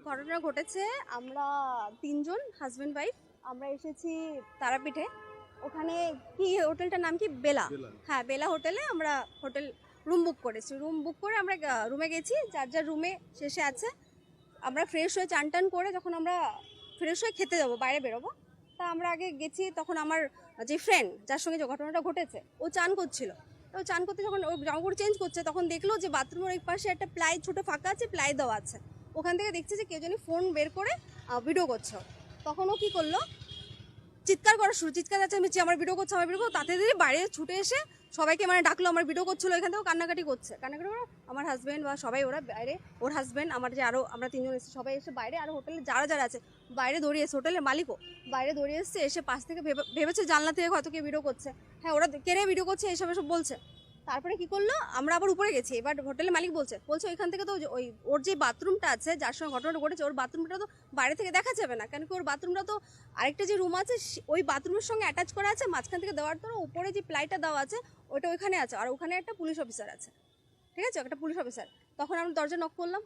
ঘটনা ঘটেছে, আমরা তিনজন হাজব্যান্ড ওয়াইফ আমরা এসেছি তারাপীঠে। ওখানে কি হোটেলটার নাম কি? বেলা। হ্যাঁ, বেলা হোটেলে আমরা হোটেল রুম বুক করেছি। রুম বুক করে আমরা রুমে গেছি, যার যার রুমে শেষে আছে। আমরা ফ্রেশ হয়ে চান টান করে যখন আমরা ফ্রেশ হয়ে খেতে যাবো, বাইরে বেরোবো, তা আমরা আগে গেছি। তখন আমার যে ফ্রেন্ড, যার সঙ্গে যে ঘটনাটা ঘটেছে, ও চান করছিল। তো চান করতে যখন ও জামাকাপড় চেঞ্জ করছে, তখন দেখলো যে বাথরুমের ওই পাশে একটা প্লাই ছোট ফাঁকা আছে, প্লাই দেওয়া আছে। ওখান থেকে দেখছে যে কেউ জানি ফোন বের করে ভিডিও করছে। তখন ও কী করলো, চিৎকার করা শুরু, চিৎকার চেঁচামেচি, আমার ভিডিও করছে, আমার ভিডিও করছে। তাতে বাইরে ছুটে এসে সবাইকে ডাকলো, আমার ভিডিও করছিল। এখান থেকেও কান্নাকাটি করছে। আমার হাজব্যান্ড বা সবাই ওরা বাইরে, ওর হাজব্যান্ড, আমার যে আরও আমরা তিনজন এসেছি, সবাই এসে বাইরে, আর হোটেলে যারা যারা আছে বাইরে দৌড়িয়ে এসে, হোটেলের মালিকও বাইরে দৌড়িয়ে এসছে। এসে পাশ থেকে ভেবেছে জানলা থেকে হয়তো কেউ ভিডিও করছে। হ্যাঁ, ওরা কেড়ে ভিডিও করছে, এসব বলছে। তারপরে কি করলো, আমরা আবার উপরে গেছি। এবার হোটেলের মালিক বলছে ওইখান থেকে তো ওই ওর যে বাথরুমটা আছে, যার সঙ্গে ঘটনাটা ঘটেছে, ওর বাথরুমটা তো বাইরে থেকে দেখা যাবে না, কেন কি ওর বাথরুমটা তো আরেকটা যে রুম আছে ওই বাথরুমের সঙ্গে অ্যাটাচ করা আছে। মাঝখান থেকে দেওয়ার পর উপরে যে প্লাইটা দেওয়া আছে ওইটা ওইখানে আছে, আর ওখানে একটা পুলিশ অফিসার আছে। ঠিক আছে, একটা পুলিশ অফিসার। তখন আমরা দরজা নক করলাম,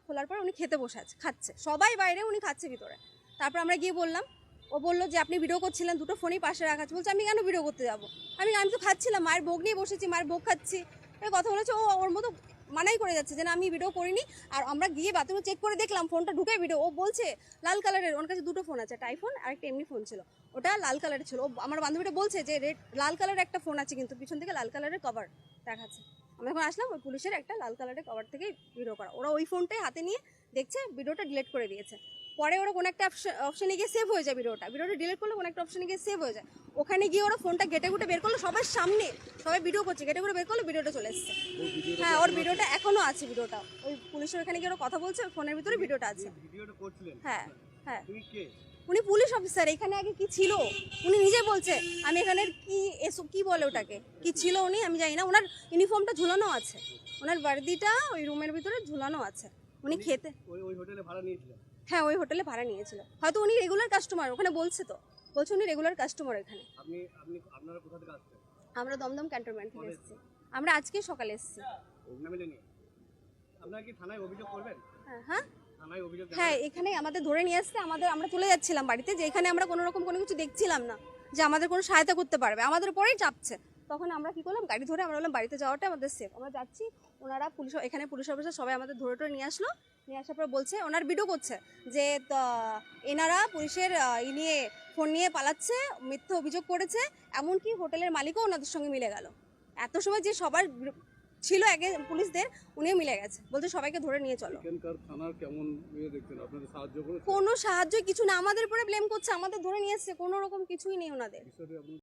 খোলার পর উনি খেতে বসে আছে, খাচ্ছে। সবাই বাইরে, উনি খাচ্ছে ভিতরে। তারপর আমরা গিয়ে বললাম, ও বললো যে আপনি ভিডিও করছিলেন, দুটো ফোনই পাশে রাখা আছে। বলছে আমি কেন ভিডিও করতে যাবো, আমি তো খাচ্ছিলাম, মায়ের ভোগ নিয়ে বসেছি, মায়ের ভোগ খাচ্ছি। এই কথা বলেছে। ও ওর মতো মানাই করে যাচ্ছে যে না, আমি ভিডিও করিনি। আর আমরা গিয়ে বাথরুমে চেক করে দেখলাম, ফোনটা ঢুকে ভিডিও। ও বলছে লাল কালারের, ওর কাছে দুটো ফোন আছে, একটা আইফোন আর একটা এমনি ফোন ছিল, ওটা লাল কালারের ছিল। আমার বান্ধবীটা বলছে যে লাল কালারের একটা ফোন আছে, কিন্তু পিছন থেকে লাল কালারের কভার দেখাচ্ছে। আমরা যখন আসলাম, ওই পুলিশের একটা লাল কালারের কভার থেকেই ভিডিও করা। ওরা ওই ফোনটাই হাতে নিয়ে দেখছে, ভিডিওটা ডিলিট করে দিয়েছে। পরে ওরা কোনো একটা অপশানে গিয়ে সেভ হয়ে যায়, ভিডিওটা ডিলিট করলে কোনো একটা অপশানে গিয়ে সেভ হয়ে যায়। ওখানে গিয়ে ওরা ফোনটা ঘেটে বের করলো, সবার সামনে, সবাই ভিডিও করছে, ঘেটে বের করলো, ভিডিওটা চলে এসছে। হ্যাঁ, ওর ভিডিওটা এখনো আছে, ভিডিওটা ওই পুলিশের ওখানে গিয়ে ওরা কথা বলছে, ফোনের ভিতরে ভিডিওটা আছে। হ্যাঁ হ্যাঁ, উনি পুলিশ অফিসার। এখানে আগে কি ছিল উনি নিজে বলছে, আমি এখানের কি বলে ওটাকে, কি ছিল উনি আমি জানি না। ওনার ইউনিফর্মটা ঝুলানো আছে, ওনার বার্দিটা ওই রুমের ভিতরে ঝুলানো আছে। উনি খেতে ওই হোটেলে ভাড়া নিয়েছিলেন? হ্যাঁ, ওই হোটেলে ভাড়া নিয়েছিল। হয়তো উনি রেগুলার কাস্টমার, ওখানে বলছে উনি রেগুলার কাস্টমার এখানে। আপনারা কোথা থেকে আসছেন? আমরা দমদম ক্যান্টনমেন্ট থেকে এসেছি। আমরা আজকে সকালে এসেছি। আপনারা কি থানায় অভিযোগ করবেন? হ্যাঁ থানায় অভিযোগ? হ্যাঁ, এখানে আমাদের ধরে নিয়ে আসছে। আমরা চলে যাচ্ছিলাম বাড়িতে, যে এখানে আমরা কোনো রকম কোনো কিছু দেখছিলাম না যে আমাদের কোনো সহায়তা করতে পারবে, আমাদের উপরেই চাপছে। তখন আমরা কি করলাম, গাড়ি ধরে আমরা বললাম বাড়িতে যাওয়াটা আমাদের সেফ, আমরা যাচ্ছি। ওনারা এখানে পুলিশ অফিসার সবাই আমাদের ধরে নিয়ে আসলো। নিয়ে আসার পর বলছে, ওনার ভিডিও করছে যে এনারা পুলিশের নিয়ে ফোন নিয়ে পালাচ্ছে, মিথ্যে অভিযোগ করেছে। এমনকি হোটেলের মালিকও ওনাদের সঙ্গে মিলে গেল। এত সময় যে সবার ছিল আগে পুলিশদের, উনিও মিলে গেছে। বলতে সবাইকে ধরে নিয়ে চলো। কোনো সাহায্য কিছু না, আমাদের উপরে ব্লেম করছে, আমাদের ধরে নিয়ে এসছে, কোনো রকম কিছুই নেই ওনাদের।